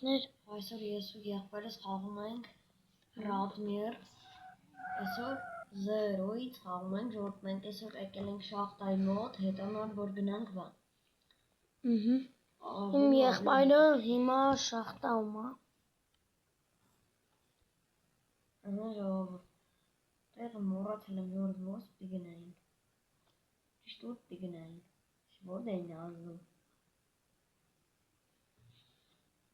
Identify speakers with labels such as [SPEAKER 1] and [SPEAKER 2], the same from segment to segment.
[SPEAKER 1] Այսօր ես ու եղբայրս խաղում ենք Ռադմիր, այսօր 0-ից խաղում ենք, ժողովուրդ մենք այսօր եկել ենք շախտայի մոտ, հետանալ որ գնանք բան։
[SPEAKER 2] Իմ եղբայրը հիմա շախտայում է։
[SPEAKER 1] Ժողովուրդ, տեղը մոռացել եմ ժողովուրդ ոնց պիտի գնային։ Ճիշտ ուր պիտի գնային, որտե՞ղ էին ազգում։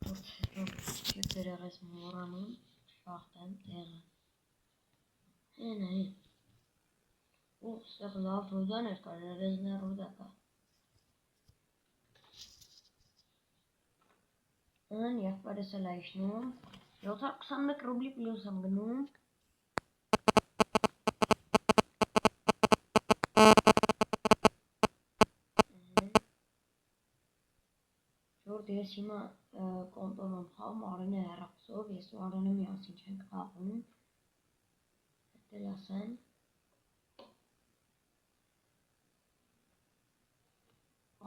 [SPEAKER 1] Չէ դերեղ ես մոռանում, շախտայում տեղը։ Հենա։ Ստեղ լավ ռուդաներ կար, ռեզնե ռուդա կա։ Եղբայրս էլ է իջնում, 721 ռուբլի պլյուս եմ գնում։ Ժողովուրդ ես հիմա կոնտոն եմ խաղում Արենը հեռախոսով, ես ու Արենը միասին չենք խաղում։ Հետ էլ ասեն։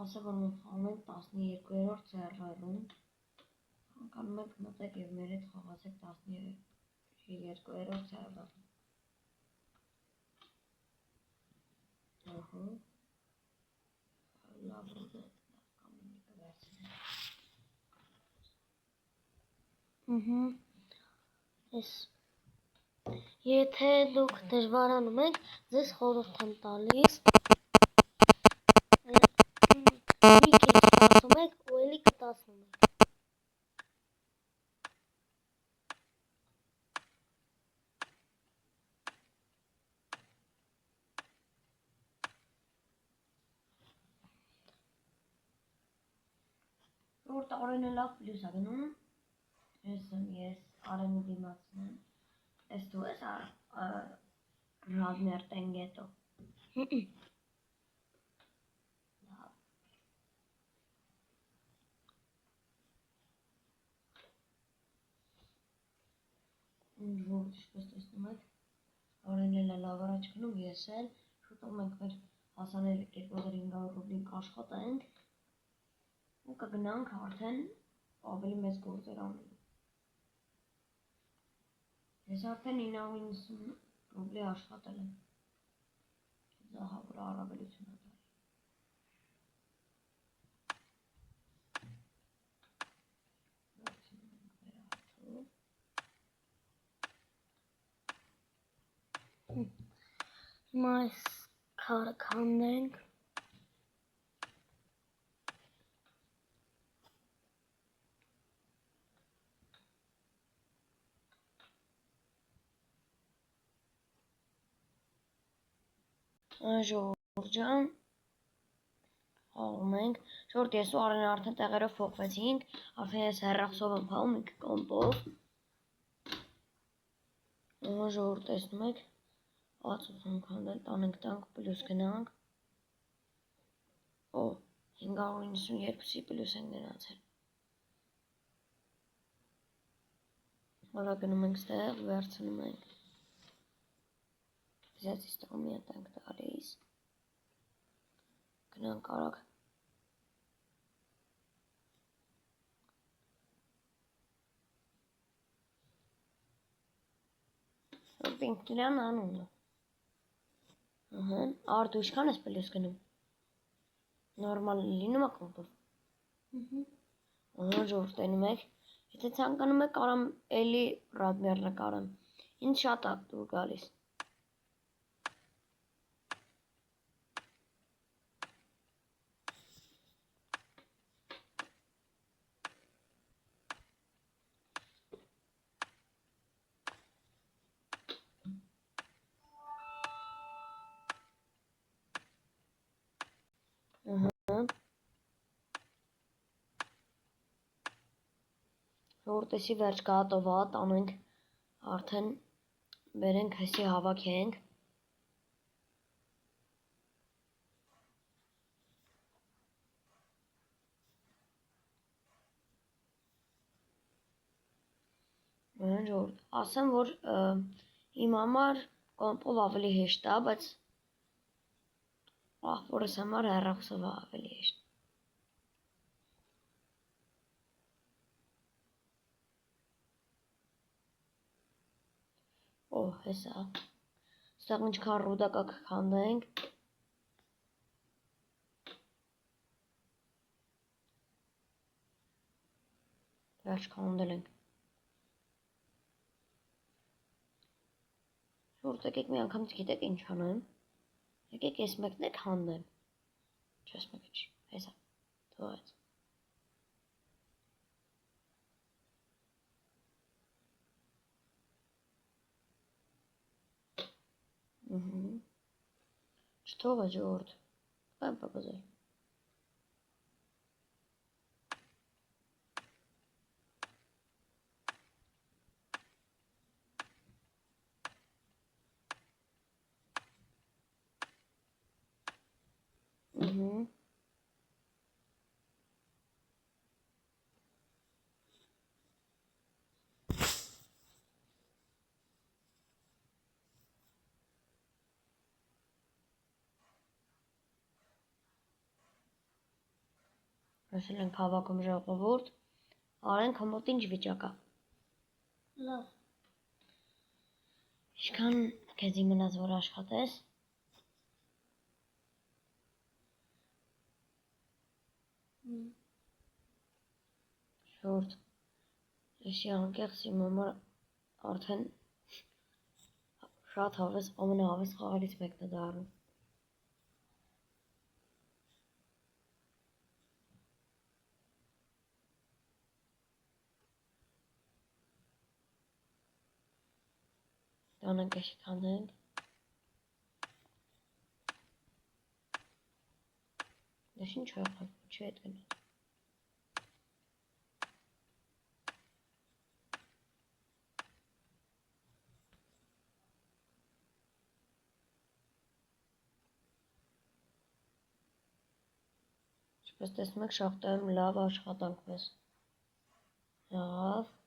[SPEAKER 1] Ասա որ մենք խաղում ենք 12-րդ սերվերում։ Անկանում եք մտեք և մեր հետ խաղացեք 12-րդ սերվերում։ Լավ ռուդը, լավ կամենիկը վերցնեմ։
[SPEAKER 2] Եթե դուք դժվարանում եք, ձեզ խորհուրդ եմ տալիս մի քիչ սպասում եք ու էլի կտասնում եք։
[SPEAKER 1] Ժողովուրդ Արենը լավ պլյուս է գնում։ Ես Արենի դիմացն եմ։ Ես դու ես Ռադմիր տենգետո։ Ժողովուրդ ինչպես տեսնում եք, Արենն էլ է լավ առաջ գնում, ես էլ շուտով մենք մեր հասանել 2500 ռուբլին կաշխատենք ու կգնանք արդեն ավելի մեծ գործեր անելու։ Ես արդեն 990 ռուբլի աշխատել եմ։ Զահավոր առավելություն է դարի։
[SPEAKER 2] Հիմա այս քարը քանդենք։
[SPEAKER 1] Ժողովուրդ ջան, խաղում ենք։ Ժողովուրդ ես ու Արենը արդեն տեղերով փոխվեցինք, արդեն ես հեռախոսով եմ խաղում, ինքը կոմպով։ Ժողովուրդ տեսնում եք, 60 քանդել, տանենք տանք, պլյուս գնանք։ 592-ի պլյուս են գնացել։ Հորա գնում ենք ստեղ, վերցնում ենք։ Ձեզ ստեղ մի հատ ենք տալիս։ Գնանք արագ։ Ինքն իրան անում է։ Արդ ու ինչքան ես պլյուս գնում։ Նորմալ լինում է կոմպով։ Ժողովուրդ տենում եք, եթե ցանկանում եք կարամ էլի Ռադմիր նկարեմ, ինձ շատ է դուր գալիս։ Ժողովուրդ էսի վերջ գատովա, տանենք արդեն բերենք հեսի հավաքենք։ Ժողովուրդ, ասեմ որ իմ համար կոմպով ավելի հեշտ է, բայց ախորս համար հեռախոսով ավելի հեշտ։
[SPEAKER 2] Օ, հեսա։ Ստեղ ինչքան ռուդա կա կքանդենք։ Վերջ քանդել ենք։ Շուրջ եկեք մի անգամ գիտեք ինչ անեմ։ Եկեք ես մեկն է քանդեմ։ Չես մեկը չի, հեսա, թողեց։ Չթողը ժողովուրդ, բան պակոզել։ Ասել ենք հավաքում ժողովուրդ, արենք հմոտ ինչ վիճակա։
[SPEAKER 1] Լավ։
[SPEAKER 2] Ինչքան քեզի մնաց որ աշխատես։ Շուրջ, եսի անկեղսի մամար արդեն շատ հավես, ամենահավես խաղերից մեկն է դառնում։ Տանենք էշի քանդենք։ Դες ինչ եղավ, չի հետ գնա։ Ինչպես տեսնում եք շախտայում լավ աշխատանք մեզ։ Լավ։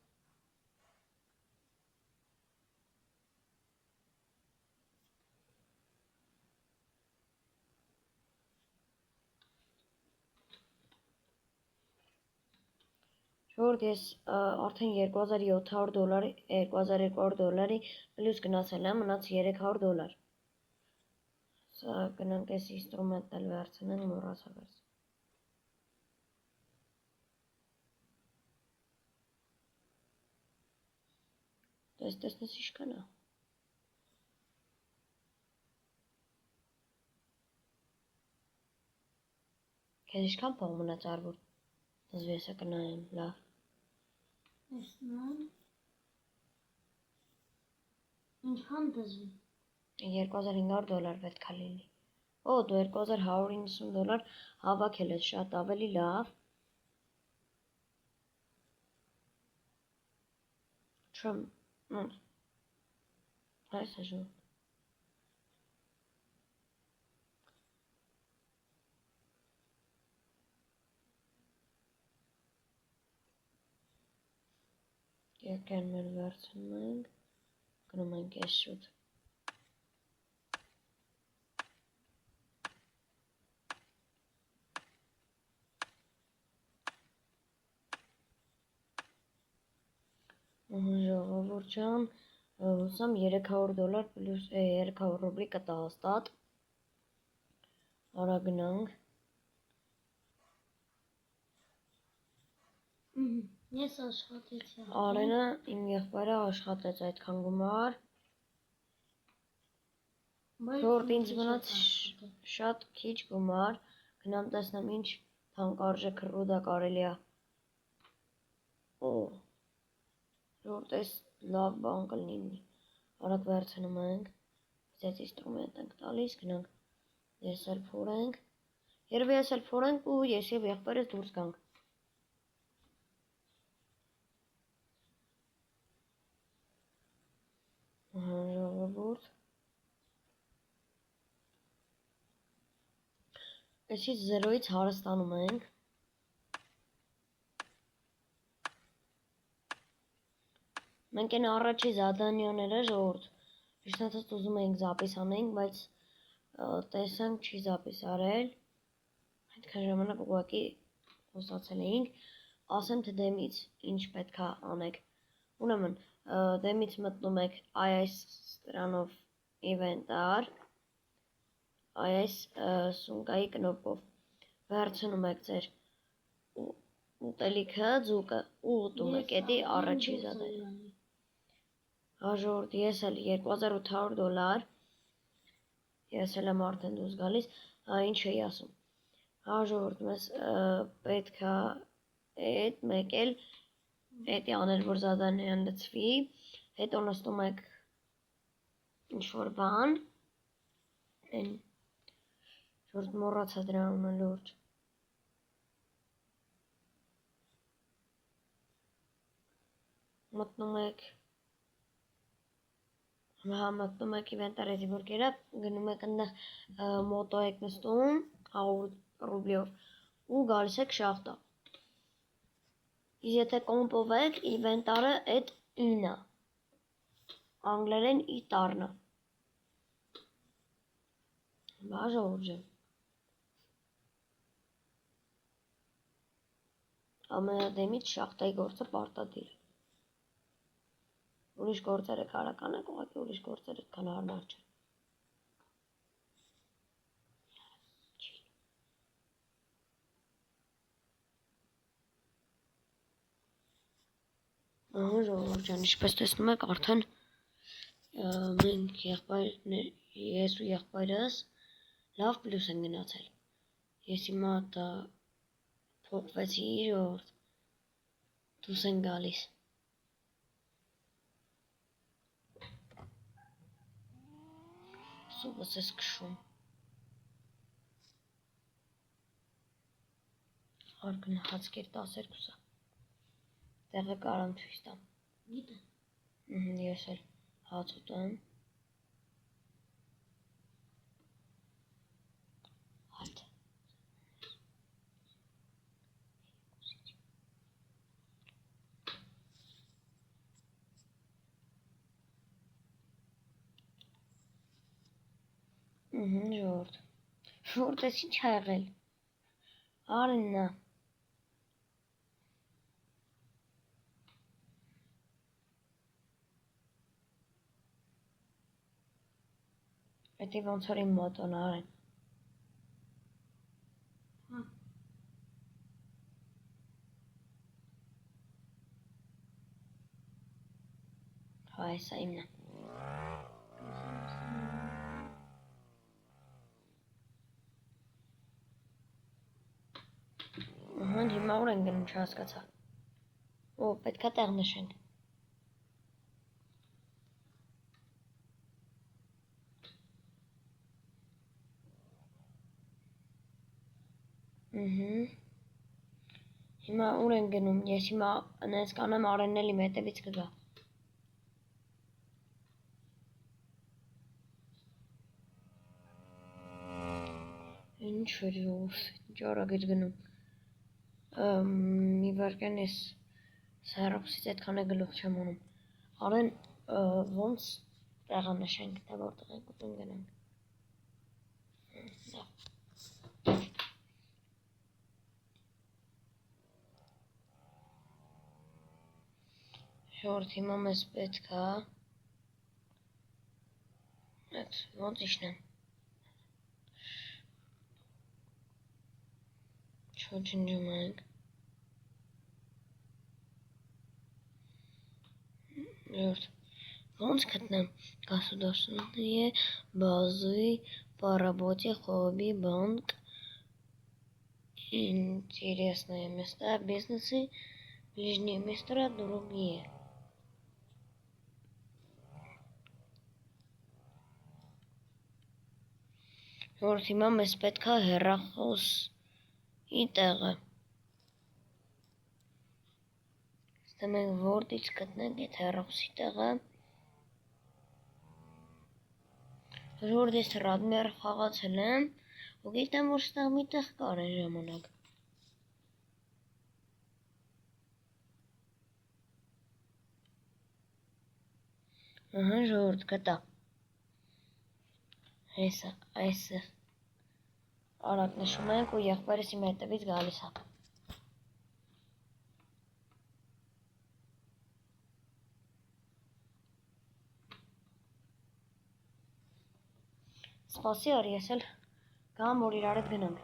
[SPEAKER 2] Շուրջ ես արդեն $2700, $2200 պլյուս գնացել եմ, մնաց $300։ Սա գնանք այս ինստրումենտն էլ վերցնենք, մոռացա վերցնել։ Տեսնես ինչքան է։ Քեզ ինչքան փող մնաց արվոր։ Դզվի հեսա կնայեմ, լավ։
[SPEAKER 1] Տեսնեմ։ Ինչքան դզվի։
[SPEAKER 2] $2500 պետք է լինի։ Օ, դու $2190 հավաքել ես, շատ ավելի լավ։ Չեմ, այս է ժողովուրդ։ Եկեն մեր վերցնում ենք, գնում ենք այս շուտ։ Ժողովուրդ ջան, հուսամ $300 պլյուս $300 կտա հաստատ։ Արա գնանք։
[SPEAKER 1] Ես աշխատեցի։
[SPEAKER 2] Արենը իմ եղբայրը աշխատեց այդքան գումար։ Շորտ ինձ մնաց շատ քիչ գումար, գնամ տեսնեմ ինչ թանկարժեք ռուդա կարելի է։ Օ, շորտ այս լավ բան կլինի։ Արագ վերցնում ենք, այս ինստրումենտ ենք տալիս, գնանք ես էլ փորենք։ Երևի ես էլ փորենք ու ես և եղբայրս դուրս գանք։ Ժողովուրդ։ Այսից զերոյից հարստանում ենք։ Մենք են առաջի զադանիաները ժողովուրդ, ճիշտ ուզում ենք զապիս անենք, բայց տեսանք չի զապիս արել, այդքան ժամանակ ուղղակի խոստացել էինք, ասեմ թե դեմից ինչ պետք է անեք։ Ուրեմն դեմից մտնում եք այս ստրանով ինվենտար, այս սումկայի կնոպով վերցնում եք ձեր ուտելիքը, ձուկը ու ուտում եք էդի առաջի զատերը։ Հաջորդ ես էլ $2800, ես էլ եմ արդեն դուրս գալիս, ինչ էի ասում։ Հաջորդ մեզ պետք է այդ մեկ էլ էդի անել, որ զադանյան լծվի, հետո նստում եք ինչ-որ բան, շորդ մոռացա դրա անունը լուրջ։ Մտնում եք ինվենտարի բուրգերը, գնում եք այնտեղ մոտո եք նստում 100 ռուբլիով ու գալիս եք շախտա։ Իսկ եթե կոմպով եք, ինվենտարը այդ ինը, անգլերեն ի տառնը։ Բա ժողովուրդ ջան։ Ամենադեմից շախտայի գործը պարտադիր է։ Ուրիշ գործերը կարակ անեք, ուղղակի ուրիշ գործերը այդքան հարմար չեն։ Ահա ժողովուրդ ջան, ինչպես տեսնում եք, արդեն մենք ես ու եղբայրս լավ պլյուս են գնացել։ Ես հիմա դա փոխվեցի ժողովուրդ, դուրս են գալիս։ Սուպս ես քշում։ Արգնահաց կեր 12-ը։ Տեղը կարամ ցույց տամ։
[SPEAKER 1] Գիտե։
[SPEAKER 2] Ես էլ հաց ուտեմ։ Հատ։ Ժողովուրդ։ Ժողովուրդ, ես ինչ ա եղել։ Արեննա։ Էդի ոնց որ իմ մոտոն արեն։ Հա, էսա իմն է։ Հիմա ուր են գնում, չհասկացա։ Օ, պետք է տեղ նշենք։ Հիմա ուր են գնում, ես հիմա նենց կանեմ Արենն էլ իմ հետևից կգա։ Ինչ էր ինչ արագ էր գնում։ Մի վարկյան ես հեռախոսից այդքան է գլուխ չեմ ունում։ Արեն ոնց տեղը նշենք, թե որտեղ ենք ուտում գնանք։ Ժողովուրդ, հիմա մեզ պետք է այդ ոնց իջնեմ։ Չոչնջում ենք։ Ժողովուրդ, ոնց գտնեմ Государственные базы по работе, хобби, банк, интересные места, бизнесы, ближние места, другие. Ժողովուրդ, հիմա մեզ պետք է հեռախոսի տեղը։ Ստե մենք որտից գտնենք այդ հեռախոսի տեղը։ Ժողովուրդ, ես Ռադմեր խաղացել եմ, ու գիտեմ, որ ստեղ մի տեղ կար այն ժամանակ։ Ահա ժողովուրդ, գտա։ Այսը արագ նշում ենք ու եղբայրս իմ հետևից գալիս է։ Սպասի արի, ես էլ գամ, որ իրար հետ գնանք։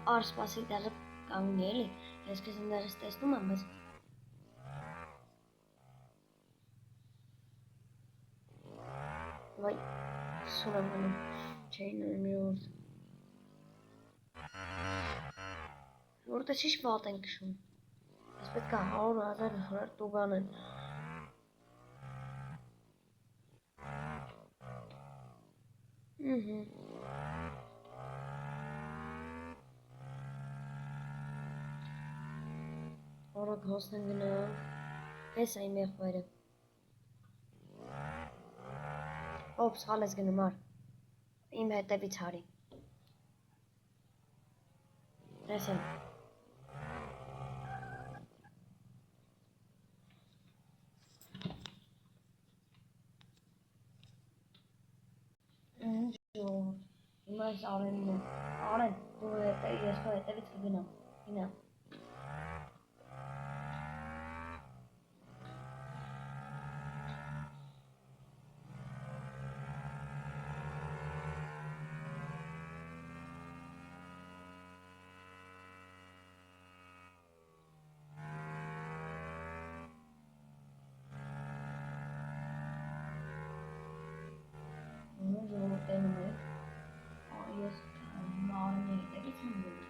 [SPEAKER 2] Ար սպասի տեղը կանգնի էլի, ես քեզ ընդեղից տեսնում եմ, բայց վայ, սուրը մնում, չէի նույն ժողորդ։ Ժողորդը չիշ վատ են կշում, ես պետք է 100,000 տուգան են։ Օրոք հոսնեն գնանք, հես այն մեղվայրը։ Ոպ, սխալ ես գնում ար, իմ հետևից հարի։ Ես եմ։ Ժողորդ, հիմա ես Արենն եմ, Արեն, դու ես քո հետևից կգնամ, գնա։ Ժողորդենում եք, ես հիմա Արենի հետևից եմ գնում,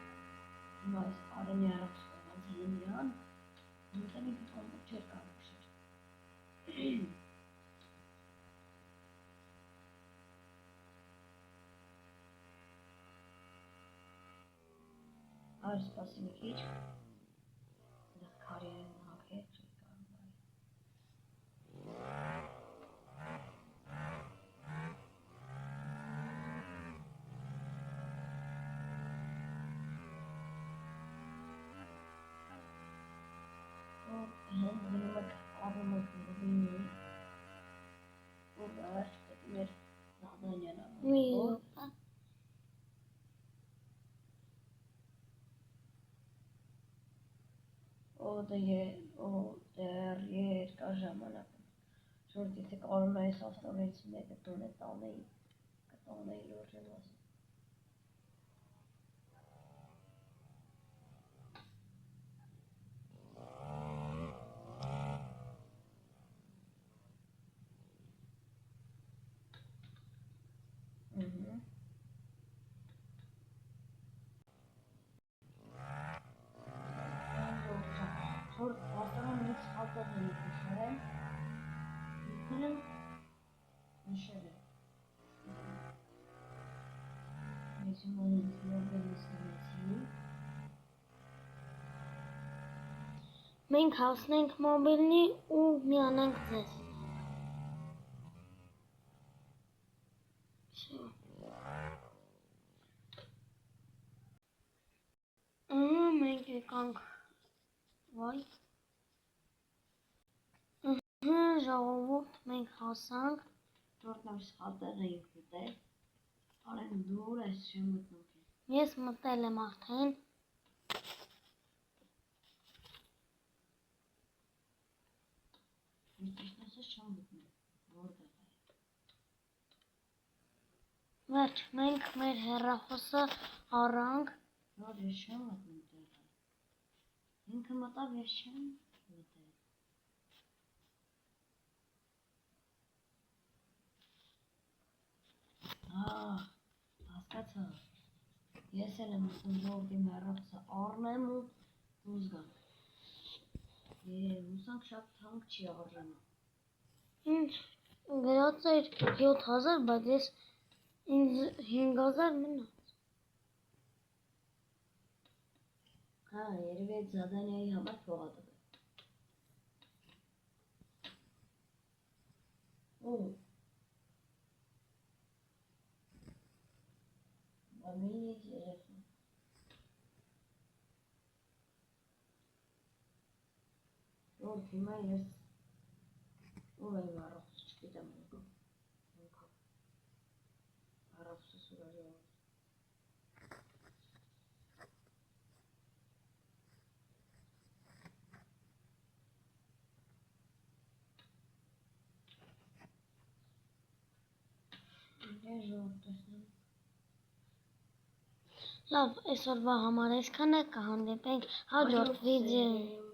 [SPEAKER 2] հիմա ես Արենի առաջ ստեղանց հելեմ իրան, մտեմ իպիտ կոմպոտ չեր կարող շեր։ Ար սպասի մի քիչ, դեղ քարիրեն հակեք չեր կարող արի։ Հենց գնում եք ապում եք գինի, ու վերջ պետք մեր Նադանյան առանց, դեր երկար ժամանակ եմ, շորդ եթե կարում այս աստորից մեկը տուն է տանեի, կտանեի լորջեմ ասում։ Շորդ աստորան մեծ խատով են նշել, իքնեմ նշել է։ Ես իման ինձ լորգերից նմեցի։ Մենք հասնենք մոբիլնի ու միանանք ձեզ։ Մենք եկանք, վայ, ժողովուրդ մենք հասանք, շորդ նոր սխատեղ էինք ուտել, Արեն դուր ես չեմ մտնում քեզ։ Ես մտել եմ արդեն։ Ես ճիշտ ասած չեմ մտնում, որտեղ է։ Վերջ, մենք մեր հեռախոսը առանք, որ ես չեմ մտնում տեղը։ Ինքը մտավ, ես չեմ մտել։ Հասկացա, ես էլ եմ մտնում ժողովրդի հեռախոսը առնեմ ու դուրս գանք։ Հուսանք շատ թանկ չի արժանա։ Ինչ, գրած էր 7000, բայց ես ինձ 5000 մնաց։ Հա, երևի այդ զադանիայի համար փողա տվել։ Ամենից երեխան։ Որ հիմա ես ով եմ առողջ չգիտեմ ոնքան առողջը սուրարի
[SPEAKER 1] Քեզ ժողովուրդ տեսնեմ։
[SPEAKER 3] Լավ, այսօրվա համար այսքան է, կհանդիպենք հաջորդ վիդեոյում։